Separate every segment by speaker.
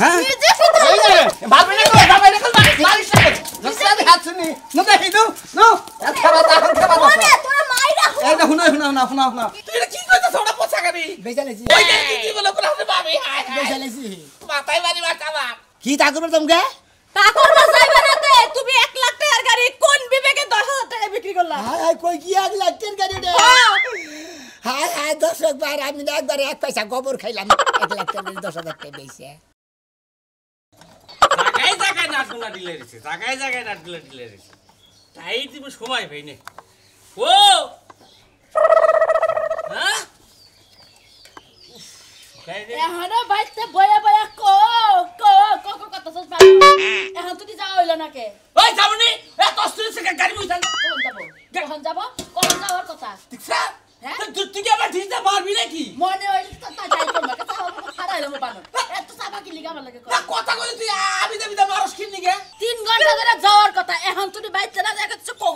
Speaker 1: হ্যাঁ এই যে ভাবি না কর মারিস না জসা হাত শুনি না দেখি দাও নো খাবা খাবা
Speaker 2: ওরে তোর মাইরা
Speaker 1: এই না শুনা তুই কি কইছস ওটা পোছাগারি
Speaker 3: বেজালেছি
Speaker 1: ওই কি বলে বলে ভাবি হায়
Speaker 3: বেজালেছি
Speaker 1: মাথায় বাড়ি মারতাবা
Speaker 3: কি তা করব তোমকে
Speaker 2: তা করবা যাইবা না তে তুমি 1 লাখ টাকার গাড়ি কোন বিবেকে 10000 টাকা বিক্রি করলা
Speaker 3: হাই কই কি 1 লাখ টাকার গাড়ি রে হাই দর্শক বার আমি একবার 1 পয়সা গোবর খাইলাম 1 লাখ টাকা 10,000 টাকা বেইছে
Speaker 4: জায়গায় নাটগুলা দিলে রেছে জায়গায় নাটগুলা দিলে রেছে তাই তুমি সময় পাইনি ও হ্যাঁ
Speaker 2: এহানো বাইতে বয়া কত সস এখন তুই যাও হইলো না কে
Speaker 4: ওই যাবনি এত অস্ত্র থেকে গাড়ি বইতাল
Speaker 2: কখন যাওয়ার কথা
Speaker 4: ঠিকছা
Speaker 2: হ্যাঁ
Speaker 4: তুই কি আবার ঠিকটা মারবি নাকি
Speaker 2: মনে হইল তো তা যাই করব কথা হবে খাড়াইলো মো বানো এত সাবা কি লিগা আমার লাগে
Speaker 4: না কথা কই তুই আবি দেবি মারস কি নিগে
Speaker 2: 3 ঘন্টা ধরে যাওয়ার কথা এখন তুই বাইতে না দেখছ কো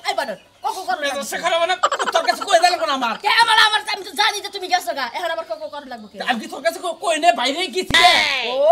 Speaker 2: আই বানো কো করব
Speaker 4: মেজর শেখারে মানে তোর কাছে কই দিল কোন আমার
Speaker 2: কে আমার আমি তো জানি যে তুমি গেছো গা এখন আবার কো করব লাগবে কি
Speaker 4: আমি কি তোর কাছে কই নে বাইরে গেছি
Speaker 2: ও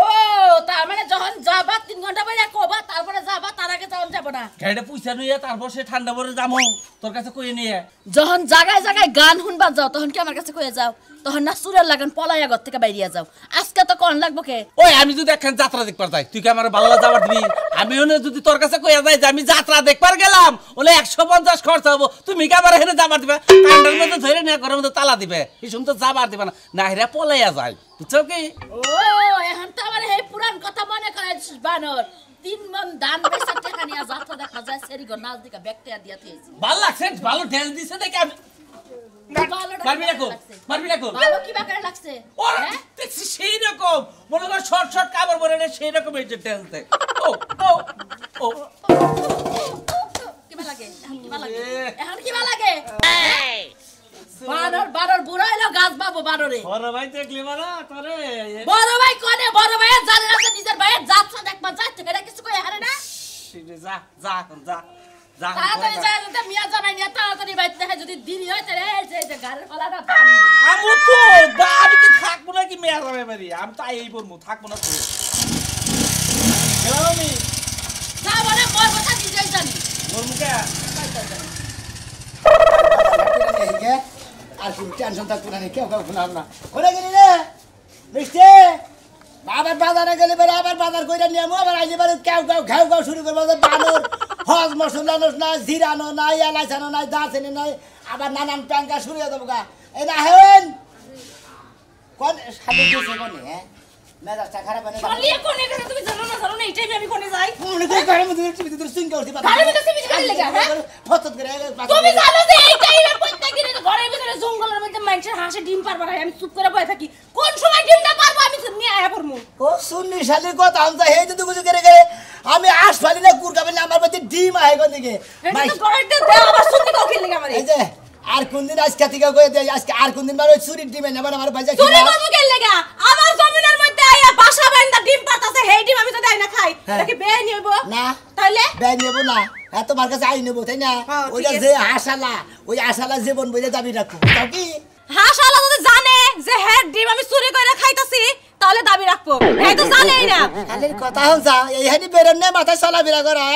Speaker 2: তার মানে যখন যাবা 3 ঘন্টা বাইরে কোবা তারপরে যাবা তার আগে যাওন যাব না
Speaker 4: গাড়িটা পয়সা নিয়ে তারপর সে ঠান্ডা পরে যামু তোর কাছে কই নিয়ে
Speaker 2: যখন জায়গায় গান শুনবা যাও তখন কি আমার কাছে কইয়া যাও তখন না সুরের লাগান পলাইয়া ঘর থেকে বাইরিয়া যাও আজকে তো কোন লাগবো কে
Speaker 4: ওই আমি যদি একখান যাত্রা দেখবার যাই তুই কি আমার বাংলা যাবার দিবি আমিও যদি তোর কাছে কইয়া যাই যে আমি যাত্রা দেখবার গেলাম ওলে 150 খরচ হবো তুমি কি আমার এখানে যাবার দিবে কান্ডার মধ্যে ধরে নিয়ে ঘরের মধ্যে তালা দিবে এই সময় তো যাবার দিবে না হেরা পলাইয়া যায় বুঝছো কি
Speaker 2: ও এখন তো আমার এই পুরান কথা মনে করে বানর 3 মন দান পয়সা টাকা নিয়া যাত্রা দেখা যায় সেরি গো নাচ দিকা ব্যাকটেরিয়া দিয়া দিয়েছি
Speaker 4: ভালো লাগছে ভালো ড্যান্স দিছে দেখে আমি মারবি না কো
Speaker 2: ভালো কি বাকারে লাগছে
Speaker 4: ওরা দেখছি সেই রকম মনে কর শর্ট কাপড় পরে নে সেই রকম এই যে ড্যান্স দেখ ও
Speaker 2: কি ভালো লাগে এখন কি ভালো লাগে বানর বুড়া হইলো গাছ বাবু বানরে
Speaker 4: বড় ভাই দেখলি মারা তোরে
Speaker 2: বড় ভাই কোনে বড় ভাই জানে না যে নিজের ভাইয়ের যাত্রা দেখবা যাইতে এটা কিছু কই হারে না
Speaker 4: যা
Speaker 2: তাড়াতাড়ি যাই তো মিয়া জামাই নিয়ে তাড়াতাড়ি বাইতে দেখে যদি দেরি হয় তাহলে এই যে গাড়ির ফলাটা
Speaker 4: আমি তো আমি কি থাকবো না কি মেয়া যাবে বাড়ি আমি তো এই বলবো থাকবো না তো গেলাম আমি
Speaker 2: না মানে মোর কথা নিজেই জানি
Speaker 4: মোর মুখে
Speaker 3: আর কোন টেনশন থাকতো না কেউ শুনাম না ওরে গেলি রে মিষ্টি আবার বাজারে গেলে বেড়ে আবার বাজার করে নিয়ে আবার আইলে বেড়ে ঘাউ শুরু করবো বানর হজ মশলা না জিরানো নাই এলাইচানো নাই দাঁচিনি নাই আবার নানান প্যাঙ্কা শুরু হয়ে দেবো গা এই না হেন কোন সাথে গেছে কোনে হ্যাঁ মেজাজটা খারাপ হয় না
Speaker 2: চলিয়ে কোনে গেছে তুমি জানো না এইটাই আমি কোনে যাই
Speaker 3: মনে করে ঘরের মধ্যে তুমি সিঙ্গা উঠতে পারো
Speaker 2: ঘরের মধ্যে সিমি করে লাগা হ্যাঁ
Speaker 3: ফতত করে
Speaker 2: তুমি জানো যে এইটাই আমি প্রত্যেকদিন ঘরের ভিতরে জঙ্গলের মধ্যে মানুষের হাঁসে ডিম পারবা না আমি চুপ করে বসে থাকি কোন সময় ডিমটা পারবো আমি নিয়ে আয়া পড়মু
Speaker 3: ও সুন্নি শালির কথা আমি তো হেই তো বুঝে করে আমি আশ ফালি না কুরকাবে না আমার মধ্যে ডিম আহে কোন দিকে
Speaker 2: এটা তো ঘরেতে দে আবার সুন্নি কাও খেললি আমারে
Speaker 3: এই যে আর কোন দিন আজকে থেকে কই দেই আজকে আর কোন দিন বার ওই চুরির ডিম না আমার ভাইজা
Speaker 2: চুরি করবো কেন লাগা আমার জমিনের মধ্যে আইয়া বাসা বাইন্দা ডিম পাতাছে হেই ডিম আমি তো দেই না খাই এটা কি বেআই নিব
Speaker 3: না
Speaker 2: তাইলে
Speaker 3: বেআই নেব না এত মার কাছে আই নেব তাই না ওইটা যে আশালা ওই আশালা জীবন বইলে দাবি রাখো তাও কি
Speaker 2: হাসালা যদি জানে যে হেড ডিম আমি চুরি করে খাইতাছি তাহলে দাবি রাখবো এই তো জানেই না
Speaker 3: খালির কথা হলছা এই হানি বেরেন না মাথায় চলাফেরা করা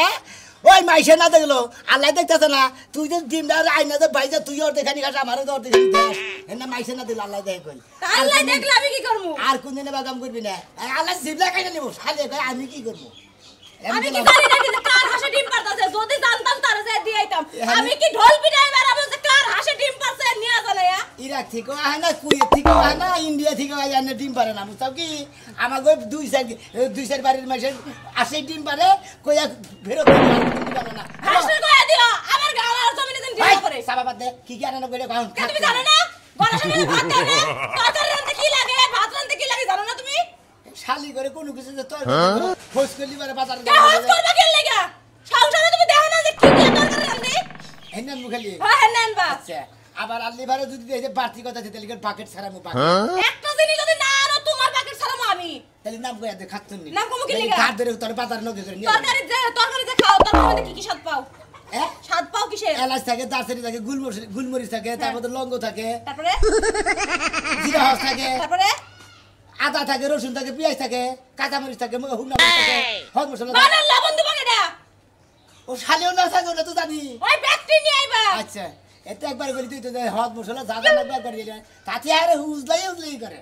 Speaker 3: ওই মাইসে না দেখলো আল্লাহ দেখতেছে না তুই যে ডিমটা আইনা যে ভাইজা তুই ওর দেখানি খাস আমারও তো ওর দেখানি দেখ এনা মাইসে না দিল আল্লাহ দেখে কই
Speaker 2: আল্লাহ দেখলে আমি কি করব
Speaker 3: আর কোন দিনে বাগাম করবি না আল্লাহ জিবলা খাইনা নিব খালি কই আমি কি করব
Speaker 2: আমি কি জানি না কিন্তু কার হাসে ডিম পারতাছে যদি জানতাম তারে যে দিয়ে আইতাম আমি কি ঢোল পিটাই বেরাবো যে কার হাসে ডিম পারছে নিয়া চলেয়া
Speaker 3: ইরাক থেকে আহে না কুয়েত থেকে আহে না ইন্ডিয়া থেকে আহে না ডিম পারে না বুঝতাম কি আমার ওই দুই সাইড বাড়ির মাসে আসে ডিম পারে কইয়া ফেরত দিতে না
Speaker 2: হাসে কইয়া দিও আমার গালার জমিনে দিন ডিম করে
Speaker 3: সাবাবাদ দে কি কি আনা কইরে কারণ
Speaker 2: তুমি জানো না গলা সামনে ভাত দেয় না তরকারি রান্না কি লাগে ভাত রান্না কি লাগে জানো না তুমি
Speaker 3: শালি করে কোনো কিছু যে তোর ফোস করলি বারে বাজার
Speaker 2: কে হস করবা কেন লাগা সংসারে তুমি দেখো না যে কি কি তরকারি রান্দি
Speaker 3: হেন মুখালি
Speaker 2: হ্যাঁ হেন বা
Speaker 3: আচ্ছা আবার আল্লি বারে যদি এই যে বাড়তি কথা দিতে লিখে বাকেট ছাড়া মু বাকেট
Speaker 2: একটা জিনিস যদি না আনো তোমার বাকেট ছাড়ামু আমি
Speaker 3: তাহলে নাম কইয়া দে খাতুন নি
Speaker 2: নাম কমু কি লাগা
Speaker 3: কাট ধরে তোর বাজার নগে করে নিয়ে
Speaker 2: তরকারি যে খাও তরকারি মধ্যে কি কি স্বাদ পাও
Speaker 3: হ্যাঁ
Speaker 2: স্বাদ পাও কিসের
Speaker 3: এলাচ থাকে দারচিনি থাকে গুলমরিচ থাকে তারপর লঙ্গ থাকে
Speaker 2: তারপরে
Speaker 3: জিরা হস থাকে
Speaker 2: তারপরে
Speaker 3: আদা থাকে রসুন থাকে পেঁয়াজ থাকে কাঁচামরিচ থাকে হুগনা মরিচ থাকে হদ মশলা থাকে।
Speaker 2: বানর লবণ দিব না
Speaker 3: ও শালিও না থাকে ওটা তো জানি।
Speaker 2: ওই ব্যক্তি নিয়ে আইবা
Speaker 3: আচ্ছা এটা একবার বলি তুই তো হদ মশলা যা যা লাগবে একবার দিয়ে তাতে আরে উজলাই করে।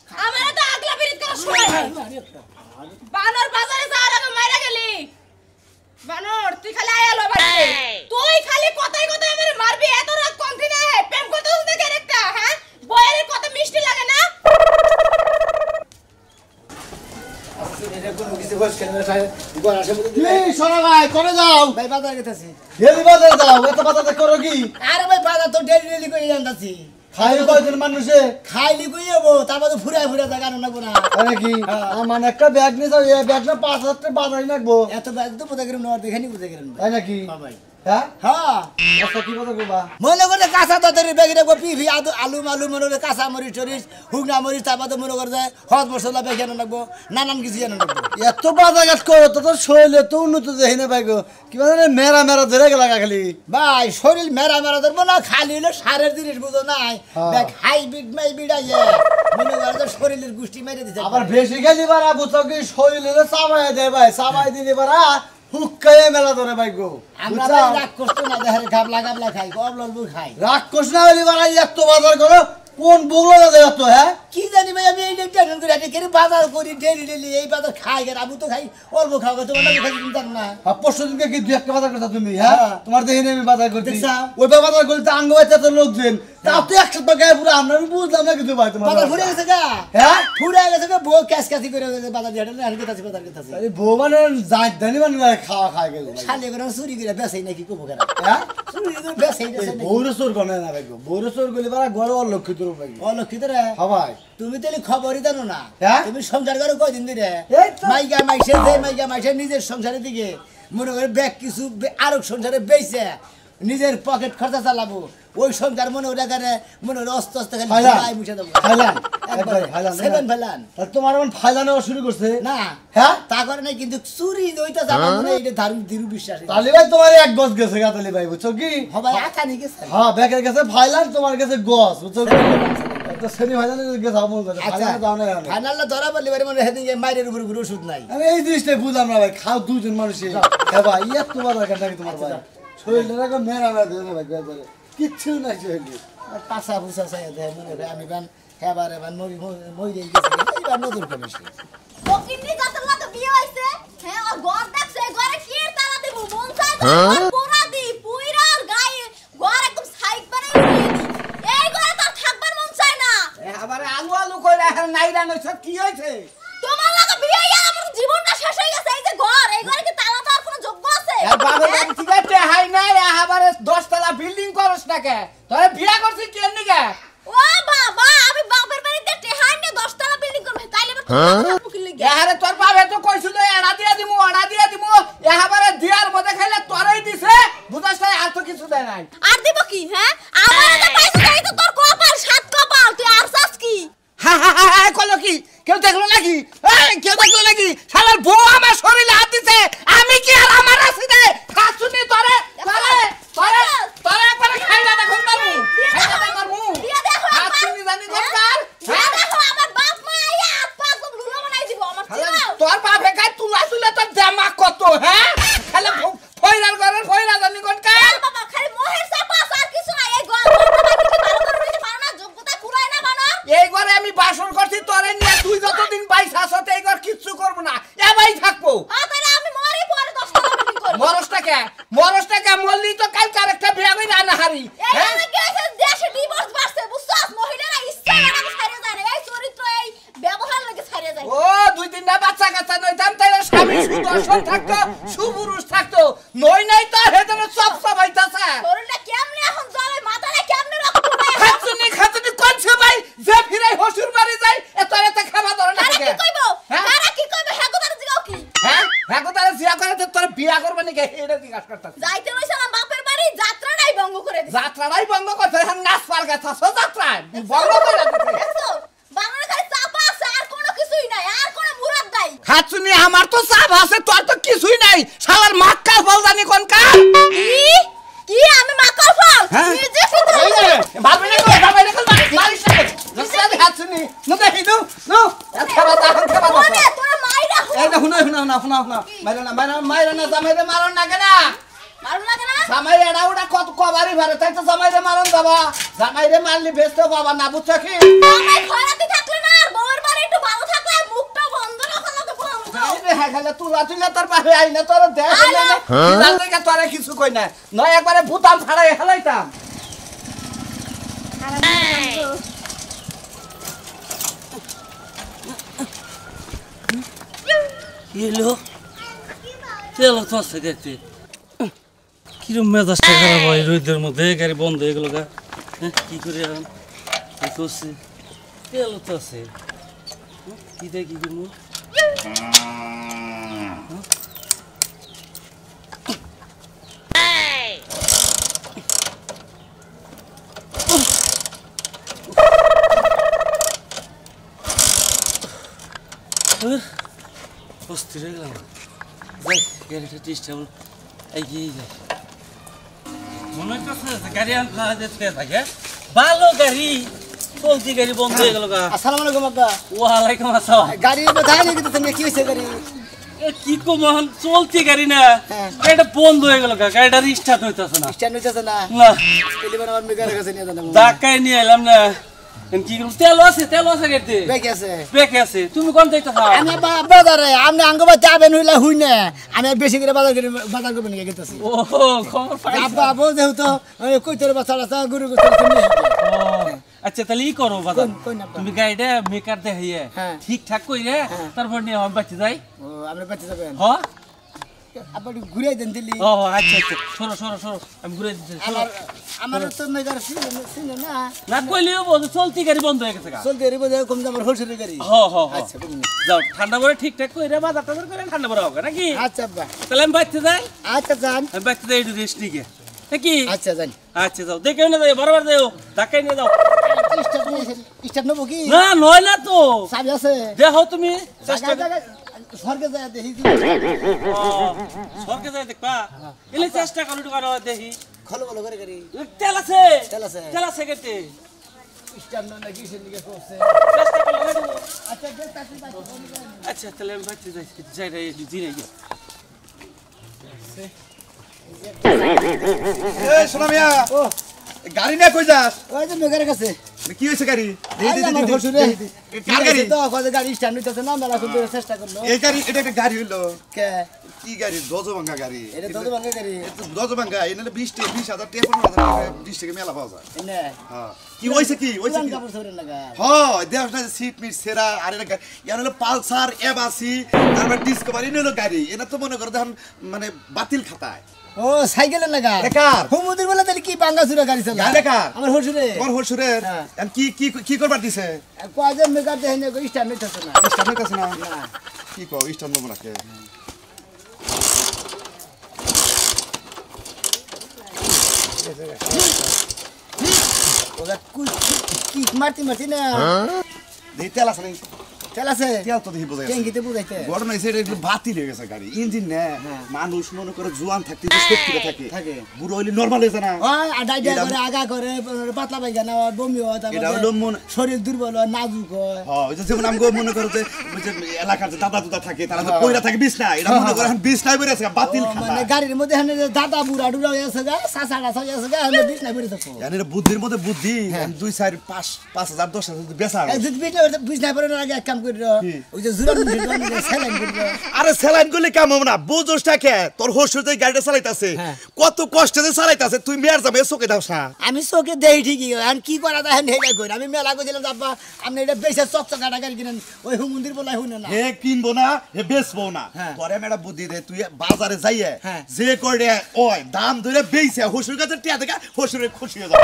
Speaker 2: আমারে তো আগলা বিরিত করা সময় নাই। বানর বাজারে যাওয়ার আগে মারা গেলি বানর তুই খালি আয়ালো বাড়ি তুই খালি কথাই কথাই আমারে মারবি এত রাগ কমতি না হে প্রেম করতে উঠতে কে একটা হ্যাঁ বয়ের কত মিষ্টি লাগে না
Speaker 3: এটা কোনো কিছু বস কেন গোর আসে বলে
Speaker 1: কি সোনা ভাই করে যাও
Speaker 3: ভাই বাজার গেতাছি।
Speaker 1: ডেলি বাজার যাও এত বাজার করো কি
Speaker 3: আরে ভাই বাজার তো ডেলি করে জানতাছি।
Speaker 1: খাই কয়জন মানুষে
Speaker 3: খাইলি কই যাবো তারপর তো ফুরায় জায়গা না না
Speaker 1: আরে কি আমার একটা ব্যাগ নিয়ে যাও এই ব্যাগটা 5,000 টাকা বাজারে লাগবো
Speaker 3: এত ব্যাগ তো বুঝা গেলাম না দেখানি বুঝা গেলাম
Speaker 1: তাই নাকি
Speaker 3: ভাই।
Speaker 1: হ্যাঁ
Speaker 3: হ্যাঁ
Speaker 1: আচ্ছা কি বাজার করবা
Speaker 3: মনে করে কাঁচা তরকারি বেগে রাখবো পিফি আলু মালু মনে করে কাঁচা মরিচ টরিচ হুগনা মরিচ তারপর তো মনে করে যায় হদ মশলা বেগে রাখবো নানান কিছু জানো রাখবো।
Speaker 1: এত বাজার ঘাট করো তো তোর শরীরে তো উন্নত দেখি না পাইগো কি মানে মেরা মেরা ধরে গেলা খালি
Speaker 3: ভাই শরীর মেরা মেরা ধরবো না খালি হলো সারের জিনিস বুঝো নাই
Speaker 1: হ্যাঁ।
Speaker 3: হাইব্রিড মাই বিড়াইয়ে মনে করে তো শরীরের গুষ্টি মেরে দিতে
Speaker 1: আবার বেশি খেলি বারা বুঝছো কি শরীরে চাবাই দেয় ভাই চাবাই দিলে বারা হুক্কায়ে মেলা ধরে পাইগো
Speaker 3: আমরা ভাই রাগ করতো না দেহের গাবলা খাই গবলবু খাই
Speaker 1: রাক্ষস না হইলে বারা এত বাজার করো কোন বগলো না দেয় তো হ্যাঁ
Speaker 3: কি জানি ভাই আমি এই টেনশন করে আছি কেন বাজার করি ডেলি এই বাজার খাই আর আবু তো খাই অল্প খাও তোমার লাগে খাই চিন্তা না।
Speaker 1: আর পরশু দিনকে কি দুই একটা বাজার করছো তুমি হ্যাঁ
Speaker 3: হ্যাঁ।
Speaker 1: তোমার দেখি আমি বাজার করছি
Speaker 3: দেখছা?
Speaker 1: ওই বাজার করতে আঙ্গ বাচ্চা তো লোকজন তাও তো 100 টাকা পুরো আমরা আমি বুঝলাম না কিছু ভাই তোমার
Speaker 3: বাজার ফুরে গেছে গা
Speaker 1: হ্যাঁ
Speaker 3: ফুরে গেছে গা বউ ক্যাসি করে বাজার দিয়ে আর কি তাছে বাজার করতেছে
Speaker 1: আরে বউ মানে যাই জানি মানে খাওয়া খায় গেল
Speaker 3: শালি করে চুরি করে বেসাই নাকি কবো কেন
Speaker 1: হ্যাঁ
Speaker 3: চুরি করে বেসাই
Speaker 1: বউরে চোর গনে না ভাই বউরে চোর গলি বারা গড় অলক্ষিত রূপ ভাই
Speaker 3: অলক্ষিত রে
Speaker 1: হ্যাঁ ভাই
Speaker 3: তুমি তাহলে খবরই জানো না
Speaker 1: হ্যাঁ?
Speaker 3: তুমি সংসার করো কয়দিন ধরে
Speaker 1: এই তো।
Speaker 3: মাইকা মাইসে নিজের সংসারের দিকে মনে করে ব্যাগ কিছু আরো সংসারে বেচে নিজের পকেট খরচা চালাবো ওই সংসার মনে ওটা করে মনে ওটা অস্ত অস্ত খালি
Speaker 1: ফাইলান।
Speaker 3: ধুলাই মুছে দেবো
Speaker 1: ফাইলান।
Speaker 3: একবারে
Speaker 1: একবারে ফাইলান,
Speaker 3: সেভেন
Speaker 1: না?
Speaker 3: ফেলান
Speaker 1: আর তোমার এখন ফাইলা নেওয়া শুরু করছে
Speaker 3: না
Speaker 1: হ্যাঁ
Speaker 3: তা করে নাই কিন্তু চুরি ওইটা জানা মনে হয় এটা দারুণ দৃঢ় বিশ্বাস
Speaker 1: তালি ভাই তোমার এক গজ গেছে গা তালি ভাই বুঝছো কি
Speaker 3: সবাই আঠা নিয়ে গেছে
Speaker 1: হ্যাঁ ব্যাগের গেছে ফাইলান তোমার গেছে গজ বুঝছো কি একটা শ্রেণী ফাইলান গেছে আমল করে
Speaker 3: আচ্ছা
Speaker 1: ফাইলান দাও না আমি।
Speaker 3: ফাইনালটা ধরা বললে বারে মনে হেদিন মাইরের উপর কোনো ওষুধ নাই
Speaker 1: আমি এই জিনিসটাই বুঝলাম না ভাই খাও দুজন মানুষই হ্যাঁ ভাই ইয়ে তোমার দরকার নাকি তোমার ভাই শরীরটা দেখো মেরা মেরা ধরে ভাই একবারে কিচ্ছু নাই শরীরে
Speaker 3: পাশা ফুসা চাই দেয় মনে হয় আমি বান হেবার এবার মই দিয়ে গেছে এইবার নতুন করে
Speaker 2: ওকিন্নি যাত্রা তো বিয়ে হইছে হ্যাঁ আর ঘর দেখছে ঘরে কি তালা দেব মন চাই পোড়া দি পুইরার গায়ে ঘর একদম সাইড বানাই দিয়ে দি এই ঘরে তো থাকবার মন চায় না
Speaker 1: আবার আলু কইরা নাইরা নইছ কি হইছে
Speaker 2: তোমার লাগা বিয়ে হইয়া আমার জীবনটা শেষ হয়ে গেছে এই যে ঘর এই ঘরে কি তালা দেওয়ার কোনো যোগ্য আছে
Speaker 1: বাবা ঠিক আছে হাই নাই আবারে 10 তলা বিল্ডিং করছ না কে তোরে বিয়া করছিস কেন নিকে
Speaker 2: ও বাবা আমি বাপের বাড়িতে টেহাই নিয়ে 10 তলা বিল্ডিং করব তাইলে আমি মুকিল লাগি
Speaker 1: এহারে তোর বাবা তো কইছিল এড়া দিয়া দিমু এহাবারে দিয়ার মধ্যে খাইলে তোরই দিছে বুঝাস না আর তো কিছু দেয় নাই
Speaker 2: আর দিব কি হ্যাঁ আমার তো পয়সা চাই তো তোর কপাল সাত কপাল তুই আর চাস কি
Speaker 1: হা হা হা হা কলো কি কেউ দেখলো নাকি এই কেউ দেখলো নাকি শালার বউ আমার শরীরে হাত দিছে আমি কি আর আমার আছে রে খাসুনি তোরে একবার খাইলা দেখুন মারমু খাইলা মারমু
Speaker 2: দিয়া দেখো
Speaker 1: খাসুনি জানি দরকার
Speaker 2: দিয়া দেখো আমার বাপ মা আইয়া হাত পা একদম লুলো বানাই দিব আমার চিনাও
Speaker 1: তোর বাপে গায় তুলা তোর জামা কত হ্যাঁ খালি ফয়রার ঘরের ফয়রা জানি কোন কা
Speaker 2: আর বাবা খালি মোহের চাপা আর কিছু নাই এই গল্পটা বাকি কি ভালো করে রইতে পারো না যোগ্যতা পুরাই না বানর
Speaker 1: এই ঘরে আমি বাসন করছি তোরে নিয়ে তুই যতদিন বাইস আসতে এই ঘর কিচ্ছু করব না এবাই থাকবো
Speaker 2: হ্যাঁ তাহলে আমি মরি পরে 10 টাকা বিক্রি করব
Speaker 1: মরসটাকে মরলি তো কাল আরেকটা বিয়া কই রান্না হারি
Speaker 2: এই আমি কি আছে দেশে ডিভোর্স বাড়ছে বুঝছস মহিলারা ইচ্ছা করে ছাড়িয়ে যায় না। এই চরিত্র এই ব্যবহার লাগে ছাড়িয়ে যায়
Speaker 1: ও দুই তিনটা বাচ্চা কাচ্চা নইতাম তাইলে স্বামী সুদর্শন থাকতো সুপুরুষ থাকতো নই নাই তো হেদন সব হইতাছে
Speaker 2: শরীরটা কেমনে এখন জ্বলে মাথাটা কেমনে রক্ত উঠায়
Speaker 1: খাতুনি কোনছে ভাই যে ফিরাই হসুর বাড়ি যাই এত খাওয়া ধরে না
Speaker 2: তারা কি কইবো
Speaker 1: হ্যাঁ?
Speaker 2: তারা কি কইবো হেগুদার জিগাও কি
Speaker 1: হ্যাঁ তারা জিয়া করে তোর বিয়া করবে নাকি এটা জিজ্ঞাসা করতাম
Speaker 2: যাইতে রইছিলাম বাপের বাড়ি যাত্রাটাই ভঙ্গ করে দিছে
Speaker 1: যাত্রাটাই বন্ধ করতে এখন নাচ পার গেছে যাত্রায় বন্ধ করে দিতে
Speaker 2: দেখছো বাংলা খালি চাপা আছে আর কোনো কিছুই নাই আর কোনো মুরাদ নাই
Speaker 1: খাতুনি আমার তো চাপ আছে তোর তো কিছুই নাই শালার মাক্কা ফল জানি কোন কা
Speaker 2: কি আমি মাকাল ফল
Speaker 1: হ্যাঁ?
Speaker 2: নিজে ফিতরা
Speaker 1: ভাবি না মারিস না খাতুনি দেখি নো নো খেবা এখন খেবা
Speaker 2: ওরে তোরা মাইরা
Speaker 1: এই না শুনো মাইরা না জামাইরে মারন না কেন
Speaker 2: মারুন লাগে না
Speaker 1: জামাই এড়া ওটা কত কবারই ভারে তাই তো জামাইরে মারন যাবা জামাইরে মারলি বেচতে বাবা না বুঝছো কি
Speaker 2: জামাই খরাতে থাকলে না আর বউয়ের বাড়ি একটু ভালো থাকলে মুখটা বন্ধ রাখো না তো বন্ধ
Speaker 1: হ্যাঁ খালে তুলা তোর পাশে আই না তোর দেখ না জায়গা তোরে কিছু কই না নয় একবারে ভূতাম ছাড়াই হেলাইতাম
Speaker 4: এলো তেল তো আছে দেখতে কিরম মেজাজটা খারাপ হয় রোদের মধ্যে গাড়ি বন্ধ হয়ে গেল গা কি করে এখন করছে তেল তো আছে কি দেয় কি করবো অস্থির হয়ে গেলাম যাই গাড়িটা ডিস্টার্ব এগিয়ে যাই মনে করছে গাড়ি আনতে যেতে থাকে ভালো গাড়ি চলতি গাড়ি বন্ধ হয়ে গেল গা
Speaker 3: আসসালামু আলাইকুম আব্বা
Speaker 4: ওয়ালাইকুম আসসালাম
Speaker 3: গাড়ি বোঝাই নাকি তুমি কি হইছে গাড়ি
Speaker 4: এ কি কমন চলতি গাড়ি না
Speaker 3: হ্যাঁ।
Speaker 4: গাড়িটা বন্ধ হয়ে গেল গা গাড়িটা স্টার্ট হইতাছে না
Speaker 3: স্ট্যান্ড হইছে না
Speaker 4: না
Speaker 3: টেলিফোন আমার মেকারের কাছে নিয়ে জানাবো
Speaker 4: ধাক্কায় নিয়ে এলাম না কি করব তেল আছে গাড়িতে
Speaker 3: বেকে আছে
Speaker 4: বেকে আছে তুমি কোন যাইতাছ
Speaker 3: আমি বাজারে আপনি আঙ্গবা যাবেন হইলা হুই না আমি বেশি করে বাজার করবেন নিয়ে গেতেছি
Speaker 4: ও খবর পাইছ
Speaker 3: আব্বা আবো যেহেতু কই তোর বাচ্চা আছে গরু গোছল তুমি
Speaker 4: ও আচ্ছা তাহলে ই করো বাজার
Speaker 3: কোন না
Speaker 4: তুমি গাড়িটা মেকার দেখাইয়ে
Speaker 3: হ্যাঁ।
Speaker 4: ঠিকঠাক কইরে
Speaker 3: হ্যাঁ।
Speaker 4: তারপর নিয়ে আমি বাচ্চা যাই
Speaker 3: ও আপনি বাচ্চা যাবেন
Speaker 4: হ
Speaker 3: আব্বা ঘুরে দেন দিলি
Speaker 4: ও আচ্ছা সরো আমি ঘুরে দিচ্ছি
Speaker 3: আমার আমার তো মেকার সিনে না
Speaker 4: না কইলেও বল চলতি গাড়ি বন্ধ হয়ে গেছে গা
Speaker 3: চলতে রে বোঝা কম আমার হোলসেলের গাড়ি
Speaker 4: হ
Speaker 3: আচ্ছা বুঝলি
Speaker 4: যাও ঠান্ডা পরে ঠিকঠাক কইরে বাজার টাজার করে ঠান্ডা পরে হবে নাকি
Speaker 3: আচ্ছা আব্বা
Speaker 4: তাহলে আমি বাচ্চা যাই
Speaker 3: আচ্ছা যান
Speaker 4: আমি বাচ্চা যাই একটু রেস্ট নিকে নাকি
Speaker 3: আচ্ছা যান
Speaker 4: আচ্ছা যাও দেখে না যাই বরাবর যাও ধাক্কাই নিয়ে যাও
Speaker 3: স্টার্ট নেবো কি
Speaker 4: না নয় না তো
Speaker 3: চাবি আছে
Speaker 4: দেখো তুমি চেষ্টা
Speaker 3: স্বর্গে যায় দেখি
Speaker 4: সরকে যাই দেখবা এলে চেষ্টা করো একটু করো দেখি
Speaker 3: খলো খলো করে গাড়ি
Speaker 4: তেল আছে
Speaker 3: তেল আছে
Speaker 4: কেটে
Speaker 3: স্টার্ট না নাকি সে দিকে করছে
Speaker 4: চেষ্টা করো একটু।
Speaker 3: আচ্ছা দেখ তাতে
Speaker 4: আচ্ছা তাহলে আমি বাচ্চা যাই রে জিরে গিয়ে
Speaker 5: এই শোনা মিয়া
Speaker 3: ও
Speaker 5: গাড়ি নিয়ে কই যাস
Speaker 3: ওই যে মেঘের কাছে
Speaker 5: কি হয়েছে গাড়ি
Speaker 3: আমার শ্বশুরে
Speaker 5: কার গাড়ি
Speaker 3: তো কত গাড়ি স্ট্যান্ড হইতেছে না মেলা করতে চেষ্টা করলো
Speaker 5: এই গাড়ি এটা একটা গাড়ি হইলো
Speaker 3: কে
Speaker 5: কি গাড়ি দজভাঙ্গা গাড়ি
Speaker 3: এটা তো ভাঙে গাড়ি
Speaker 5: দজভাঙ্গা এই নাহলে 20,000 টাকা 15,000 20 টাকা মেলা পাওয়া যায়
Speaker 3: এনে
Speaker 5: হ্যাঁ কি হইছে কি
Speaker 3: পুরান কাপড় ধরে লাগা
Speaker 5: হ্যাঁ দেখ না সিট মিট সেরা আর এটা ইয়ার হলো পালসার এবাসি তারপর ডিসকভারি নিলো গাড়ি এটা তো মনে করো দেখুন মানে বাতিল খাতায়
Speaker 3: ও সাইকেলের লাগা
Speaker 5: বেকার।
Speaker 3: হুমুদির বলে তাহলে কি বাঙ্গা সুরা গাড়ি চালা
Speaker 5: গাড়ি বেকার।
Speaker 3: আমার শ্বশুরে
Speaker 5: তোমার হলসুরের
Speaker 3: হ্যাঁ।
Speaker 5: কি কি কি করবার দিছে
Speaker 3: কয় যে মেঘার দেখে না স্ট্যান্ড হইতেছে না
Speaker 5: স্টার্ট হইতাছে না
Speaker 3: না
Speaker 5: কি কও স্টার্ট নেবো নাকি
Speaker 3: ওরা কি মারতি মারতি না
Speaker 5: দেখি তেল আছে নাকি
Speaker 3: তেল আছে
Speaker 5: তেল তো দেখি বোঝা
Speaker 3: ট্যাঙ্কিতে বুঝাইতে
Speaker 5: ঘটনা হয়েছে এটা একটু বাতিল হয়ে গেছে গাড়ি ইঞ্জিন না মানুষ মনে করে জোয়ান থাকতে যে শক্তিটা থাকে
Speaker 3: থাকে।
Speaker 5: বুড়ো হইলে নর্মাল হয়েছে না
Speaker 3: ওই আডাইডা
Speaker 5: এটা-
Speaker 3: করে আগা করে পাতলা পায়খানা হয় বমি হয়
Speaker 5: এটা হলো
Speaker 3: তারপরে শরীর দুর্বল হয় নাজুক হয়
Speaker 5: হ্যাঁ ওই যে যেমন আমি মনে করো যে ওই যে এলাকার যে দাদা দুদা থাকে তারা তো কইরা থাকে বিছনা এটা মনে করে এখন বিছনায় বেড়ে আছে বাতিল
Speaker 3: ও,
Speaker 5: খাতা
Speaker 3: মানে গাড়ির মধ্যে হানে যে দাদা বুড়া ডুড়া হয়ে আছে গা সাসা ডাসা হয়ে আছে গা হানে বিষ না বেরিয়ে থাকো
Speaker 5: জানি এটা বুদ্ধির মধ্যে বুদ্ধি 2-4-5,000 10,000 বেচা
Speaker 3: এই যদি বিষ না বেরোনোর আগে এক কাম করে
Speaker 5: কি?
Speaker 3: ওই যে জুরান স্যালাইন করে
Speaker 5: আরে স্যালাইন করলে কাম হবে না বুঝোসটা কে তোর হসুর যে গাড়িটা চালাইতাছে
Speaker 3: হ্যাঁ।
Speaker 5: কত কষ্টে যে চালাইতাছে তুই মেয়ের যাবে চোখে দাও না
Speaker 3: আমি চোখে দেই ঠিকই আর কি করা যায় হেডা কই আমি মেলা কইছিলাম আব্বা আপনি এটা বেশি চকচকাটা গাড়ি কিনেন ওই মন্দির বলাই শুনে না
Speaker 5: হে কিনবো না হে বেচবো না
Speaker 3: হ্যাঁ।
Speaker 5: তোরে মেয়েটা বুদ্ধি দে তুই বাজারে যাইয়ে
Speaker 3: হ্যাঁ।
Speaker 5: যে করে ওই দাম ধরে বেইছে হসুর কাছে টিয়া দেখা হসুরে খুশি হয়ে যাবে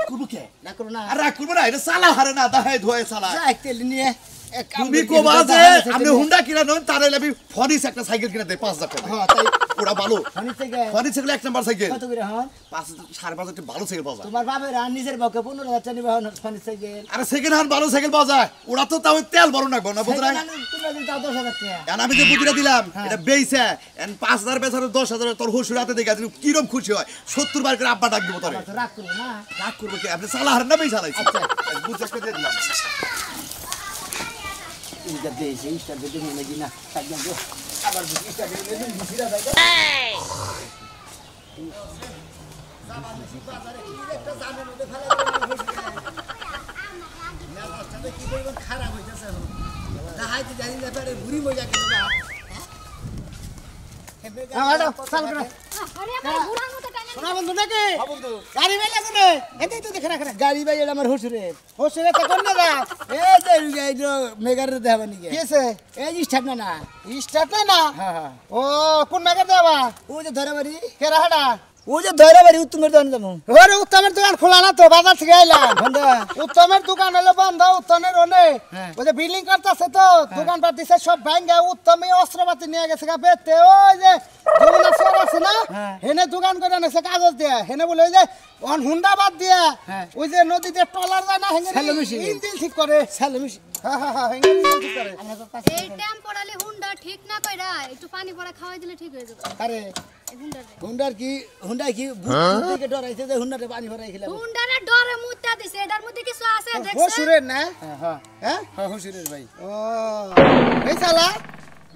Speaker 5: করবো কে
Speaker 3: না করো না
Speaker 5: আর রাগ করবো না এটা চালা হারে না দাহাই ধোয়ে চালা
Speaker 3: যাই তেল নিয়ে এক কাম
Speaker 5: তুমি
Speaker 3: করি,
Speaker 5: কোবা যে
Speaker 3: দাদা,
Speaker 5: আমি হুন্ডা কিনা নন তার হইলে আমি ফরিস একটা সাইকেল কিনা দেই 5,000 টাকা
Speaker 3: হ্যাঁ তাই
Speaker 5: ওটা ভালো
Speaker 3: ফোনের থেকে
Speaker 5: ফোনের সাইকেল 1 নাম্বার সাইকেল
Speaker 3: কত করে হন
Speaker 5: 5.5 টাকা ভালো সাইকেল পাওয়া যায়
Speaker 3: তোমার বাপের আর নিজের বকে 15,000 টাকা নিবে হন ফোনের সাইকেল
Speaker 5: আরে সেকেন্ড হ্যান্ড ভালো সাইকেল পাওয়া যায় ওরা তো তাও তেল বড় না গো না বুঝরা
Speaker 3: তোমরা দিন তাও 10,000 টাকা
Speaker 5: এখন আমি যে বুদ্ধিটা দিলাম এটা বেইছে এন্ড 5,000 বেচারে 10,000 তোর হুশুর হাতে দেখা দিল কিরম খুশি হয় 70 বার করে আব্বা ডাক দিব তোরে
Speaker 3: তো রাগ করো না
Speaker 5: রাগ করবে কি আপনি চালা হারেন না বেই চালাইছি
Speaker 3: আচ্ছা।
Speaker 5: বুঝছ করে দিয়ে দিলাম
Speaker 3: এইটা দেইছে ইস্টার দিতে মনে কি না থাকবে গো আবার ইস্টার দিতে ভিড়া যায় খারাপ হইতেছে হাইতে জানি না পারে বুড়ি মজা কেন না শোনা বন্ধু নাকি গাড়ি বাই লাগুনে এটাই তো দেখে রাখে গাড়ি বাই আমার হুসুরের হুসুরের তো কোন না এই যে এই যে মেগার দেবা নি কেছে এই স্টার্ট না না স্টার্ট না হ্যাঁ হ্যাঁ ও কোন মেগার দেবা ও যে ধরেবাড়ি কেরা হাডা ও যে ধরেবাড়ি উত্তমের দোকান যাবো ওরে উত্তমের দোকান খোলা না তো বাজার থেকে আইলাম বন্ধ উত্তমের দোকান হলো বন্ধ উত্তমের ওনে ওই যে বিল্ডিং করতেছে তো দোকান পাট দিছে সব ভাঙ্গা উত্তমে অস্ত্রপাতি নিয়ে গেছে গা বেতে ওই যে যমুনা শহর আছে না হেনে দোকান করে নেছে কাগজ দিয়ে হেনে বলে ওই যে অন হুন্ডা বাদ দিয়ে ওই যে নদীতে টলার যায় না হেনে ইঞ্জিন ঠিক করে সেলমিশি হ্যাঁ হ্যাঁ হ্যাঁ হেনে ইঞ্জিন ঠিক করে
Speaker 6: এই টাইম পড়ালে হুন্ডা ঠিক না কইরা একটু পানি পড়া খাওয়াই দিলে ঠিক হয়ে যাবে
Speaker 3: আরে হুন্ডার কি ভূত থেকে ডরাইছে যে হুন্ডাতে পানি ভরাই খেলাম
Speaker 6: হুন্ডারে ডরে মুত্তা দিছে এটার মধ্যে কিছু আছে দেখছ
Speaker 3: হুসুরের না হ্যাঁ হ্যাঁ হুসুরের ভাই ও বেচালা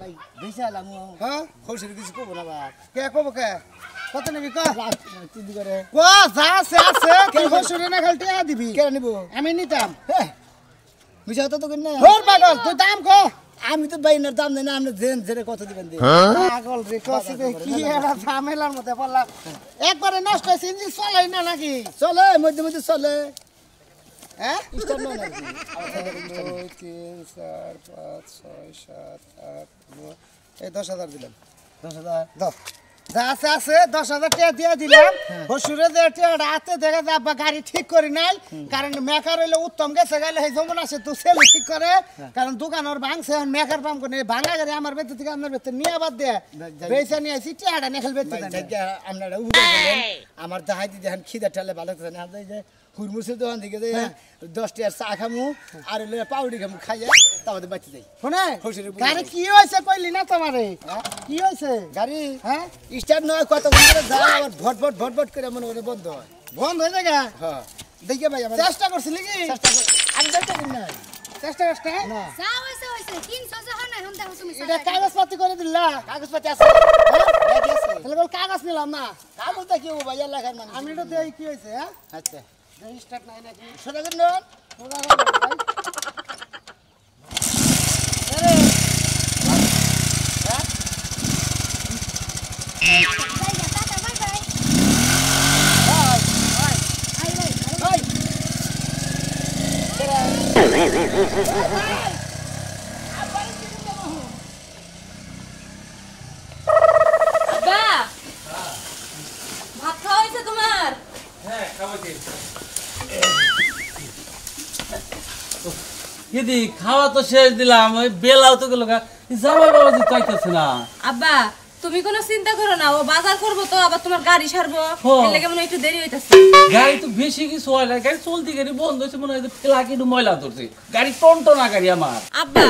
Speaker 3: ভাই বেচালা মু হ্যাঁ হুসুর কিছু কব না বা কে কব কে কত নিবি ক তুই দি করে ক যা আছে কি হুসুরে না খালি টিয়া দিবি কে নিব আমি নিতাম হ্যাঁ মিছা তো তো না হোর পাগল তুই দাম ক আমি তো বাইনের দাম দেই না আপনি জেন জেরে কত দিবেন দি পাগল রে কত দে কি এরা ঝামেলার মধ্যে পড়লা একবারে নষ্ট হইছে ইঞ্জিন চলাই না নাকি চলে মধ্যে মধ্যে চলে হ্যাঁ স্টার্ট না নাকি 2 3 4 5 6 7 8 9 এই 10,000 দিলাম 10,000 দাও যা আছে 10,000 টাকা দিয়ে দিলাম হসুরে যে টাকা হাতে দেখে যাবা গাড়ি ঠিক করি নাই কারণ মেকার হইলে উত্তম গেছে গেলে এই যমুনা আছে তো সেল ঠিক করে কারণ দোকানের ভাঙছে মেকার পাম করে ভাঙা গাড়ি আমার বেতে থেকে আপনার বেতে নিয়ে আবার দে বেচা নিয়ে আসি টাকাটা নিয়ে খেলবে আপনারা উঠে গেলেন আমার দাহাই দিদি এখন খিদে ঠেলে ভালো করে না যে হুরমুসের দোকান থেকে যে 10 টাকার চা খামু আর পাউডি খামু খাইয়া তারপরে বাঁচি যাই শোনে গাড়ি কি হয়েছে কইলি না তোমারে কি হয়েছে গাড়ি হ্যাঁ স্টার্ট নয় কত করে যায় আবার ভটভট করে মনে করে বন্ধ হয় বন্ধ হয়ে যায় হ্যাঁ দেখে ভাই আমরা চেষ্টা করছিলি কি আমি চেষ্টা করি না চেষ্টা করতে না
Speaker 6: যা হইছে হইছে 300 যখন না হুন্ডা তুমি
Speaker 3: এটা কাগজপত্র করে দিলা কাগজপত্র আছে তাহলে বল কাগজ নিলাম না কাগজটা কি ভাই লেখার মানে আমি এটা দেই কি হয়েছে হ্যাঁ আচ্ছা স্টার্ট নাই নাকি সোজা করে নেন সোজা করে ভাই আরে
Speaker 6: টাটা বাই বাই
Speaker 3: ভাই
Speaker 2: আব্বা ভাত খাওয়া হয়েছে তোমার
Speaker 4: হ্যাঁ খাওয়াইছি দিদি খাওয়া তো শেষ দিলাম ওই বেলাও তো গেল জামাই বাবাজি চাইতেছে না
Speaker 2: আব্বা তুমি কোনো চিন্তা করো না ও বাজার করবো তো আবার তোমার গাড়ি সারবো এর লাগে মনে হয় একটু দেরি হইতাছে
Speaker 4: গাড়ি তো বেশি কিছু হয় না গাড়ি চলতি গাড়ি বন্ধ হয়েছে মনে হয় যে ফেলা কিন্তু ময়লা ধরছে গাড়ি টনটনা গাড়ি আমার
Speaker 2: আব্বা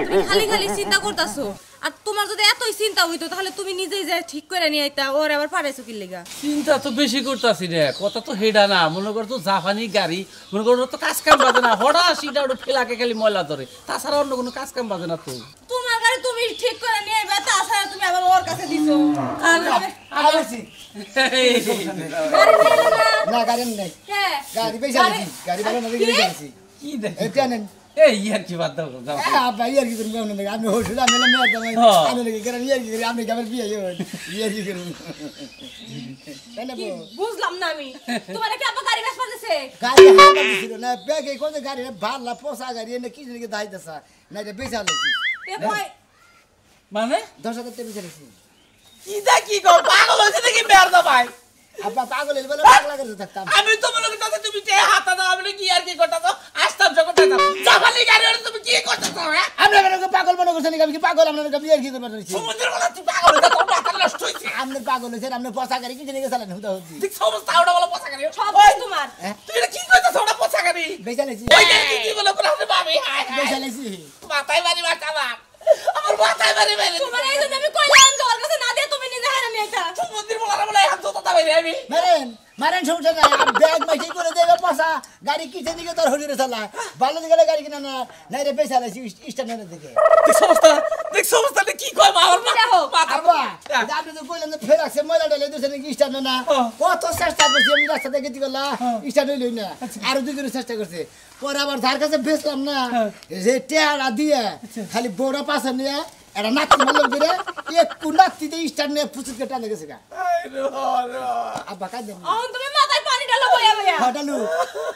Speaker 2: তুমি খালি খালি চিন্তা করতাছো আর তোমার যদি এতই চিন্তা হইতো তাহলে তুমি নিজেই যা ঠিক করে নিয়ে আইতা ওর আবার পারাইছো কি লাগা
Speaker 4: চিন্তা তো বেশি করতেছি রে কথা তো হেডা না মনে করো তো জাপানি গাড়ি মনে করো তো কাজ কাম বাজে না হঠাৎ সিটা ওটা ফেলাকে খালি ময়লা ধরে তাছাড়া অন্য কোনো কাজ কাম বাজে না তো
Speaker 2: তোমার গাড়ি তুমি ঠিক করে নিয়ে আইবা তাছাড়া তুমি আবার ওর কাছে দিছো
Speaker 3: আইছি
Speaker 2: গাড়ি নিয়ে এলো না
Speaker 3: না গাড়ি নাই
Speaker 2: হ্যাঁ
Speaker 3: গাড়ি পয়সা দিছি গাড়ি ভালো না দেখে দিছি
Speaker 4: কি দেখি
Speaker 3: এটা নেন
Speaker 4: এই ইয়ার কি বাদ দাও যাও
Speaker 3: ভাই ইয়ার কি করবেন আপনি আপনি হসুল আমি না মেয়ে জামাই আমি লাগি করে ইয়ার কি করে আপনি কেমন বিয়ে ইয়ার কি করবেন তাই না
Speaker 2: কি বুঝলাম না আমি তোমার কি আব্বা গাড়ি বেশ পারতেছে
Speaker 3: গাড়ি হাওয়া দিছিল না ব্যাগে কোন গাড়ি ভালা পোসা গাড়ি না কি জানি দাইতেছা না এটা বেচা লাগি
Speaker 2: এ কই
Speaker 4: মানে
Speaker 3: 10,000 টাকা বেচা লাগি
Speaker 4: কি দা কি কর পাগল হইছে নাকি বের দা ভাই
Speaker 3: আপা পাগল হইল বলে পাগলা করে থাকতাম
Speaker 4: আমি তো মনে করতেছি তুমি যে হাতা দাও আমি কি আর কি করতেছো আসতাম যখন থাকতাম জাপানি গাড়ি তুমি কি করতেছো হ্যাঁ
Speaker 3: আমরা পাগল মনে করছেন আমি কি পাগল আপনার বিয়ের কি করবার রয়েছে
Speaker 4: সমুদ্রের বলা তুই পাগল হয়ে তোর মাথা নষ্ট হইছে
Speaker 3: আপনি পাগল হয়েছেন আপনি পচা গাড়ি কি জেনে গেছিলেন হুদা হুদি
Speaker 4: ঠিক সমস্ত ওটা বলা পচা গাড়ি
Speaker 2: সব
Speaker 4: ওই,
Speaker 2: তোমার
Speaker 4: তুই এটা কি কইতাছ ওটা পচা গাড়ি
Speaker 3: বেচালেছি
Speaker 4: ওই গাড়ি কি বলে করে আপনি ভাবি হায় হায়
Speaker 3: বেচালেছি
Speaker 4: মাথায় বাড়ি মাথা আমার মাথায় বাড়ি মেরে
Speaker 2: তোমার এই জন্য আমি কইলাম যে ওর কাছে না দিয়ে তুমি নিজে হারা নিয়ে এটা
Speaker 4: সমুদ্রের বলা বলে এখন তো দাদা ভাই আমি
Speaker 3: মারেন মারেন সমস্যা নাই ব্যাগ মাইটি করে দেবে পচা গাড়ি কিসের দিকে তোর হরিরে চালা ভালো দিকে গাড়ি কিনা না নাই রে বেচালেছি স্ট্যান্ডের দিকে
Speaker 4: দেখ সমস্যাটা কি কয় আমার
Speaker 2: দেখো,
Speaker 4: মাথা
Speaker 3: আব্বা আপনি তো কইলেন যে ফের আসছে ময়লা ডালে দিয়েছেন কি স্ট্যান্ড না কত চেষ্টা করছি আমি রাস্তা থেকে দিকে স্ট্যান্ড হইলই না আরো দুই করে চেষ্টা করছে পরে আবার ধার কাছে বেচলাম না যে টেহারা দিয়ে খালি বড় পাশে নিয়ে এটা নাতি মারলাম করে একটু নাতিতে স্ট্যান্ড নিয়ে ফুচুত কেটে আনে গেছে গা আব্বা কাজ দেন
Speaker 2: এখন তুমি মাথায় পানি ঢালো বইয়া বইয়া
Speaker 3: হটালু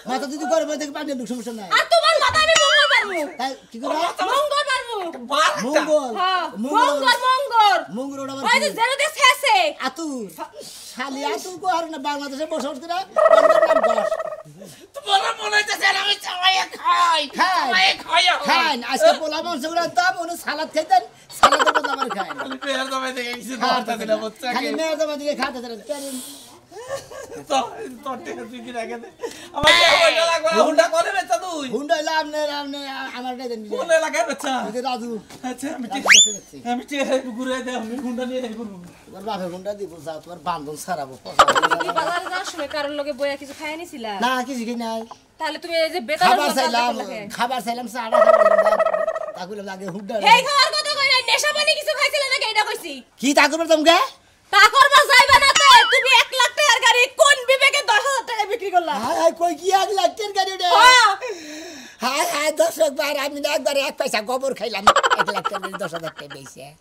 Speaker 3: মাথা যদি করে বই থেকে পানি ঢুক সমস্যা নাই
Speaker 2: আর তোমার মাথায় আমি মঙ্গল পারবো
Speaker 3: তাই কি করবা
Speaker 2: মঙ্গল পারবো
Speaker 3: মঙ্গল
Speaker 2: হ্যাঁ মঙ্গল
Speaker 3: মঙ্গল ওটা
Speaker 2: ওই যে জেরো দিয়ে শেষে
Speaker 3: আতুর শালি আতুর কো আর না বাংলাদেশে বসে উঠতে না নাম বস
Speaker 4: তোমার মনে হইতেছে আমি চামাইয়া খাই
Speaker 3: খাই।
Speaker 4: চামাইয়া খাই
Speaker 3: খান আজকে পোলা মাংস গুলো দাম ওনে সালাদ খাইতেন সালাদের বদলে আমার খায় না
Speaker 4: খালি পেয়ার দামে দেখে কিছু ধরতে দিলে বাচ্চা
Speaker 3: খালি মেয়ের দামা দিকে খাতে দেন
Speaker 4: তো টেকা তুই কি রাখে দে আমার কি হইলো লাগবে না হুন্ডা করে বেচা তুই
Speaker 3: হুন্ডা আমনে আমার কাছে দেন
Speaker 4: কোন এলাকায় বেচা
Speaker 3: যে রাজু
Speaker 4: আচ্ছা আমি
Speaker 3: রাজু কাছে দিচ্ছি।
Speaker 4: আমি ঘুরে দে আমি হুন্ডা নিয়ে যাই করব
Speaker 3: তোমার বাপে হুন্ডা দিব যাও তোমার বান্ধন সারাবো
Speaker 2: তুমি বাজারে যাওয়ার সময় কারোর লগে বইয়া কিছু খাই নিছিলা
Speaker 3: না কিছু কি নাই
Speaker 2: তাহলে তুমি এই যে বেতার
Speaker 3: খাবার চাইলাম চাড়া খাবার তা কইলাম আগে হুন্ডা
Speaker 2: হেই খাওয়ার কথা কই নাই নেশা পানি কিছু খাইছিলা নাকি এটা কইছি
Speaker 3: কি তা করবে তোমকে
Speaker 2: তা করবা যাইবা না তে তুমি 1 লাখ টাকার গাড়ি কোন বিবেকে 10,000 টাকা বিক্রি করলা
Speaker 3: হাই কই কি 1 লাখ টাকার গাড়ি রে
Speaker 2: হ্যাঁ
Speaker 3: হাই দর্শক বার আমি একবার 1 পয়সা গোবর খাইলাম 1 লাখ টাকা 10,000 টাকা দিয়েছে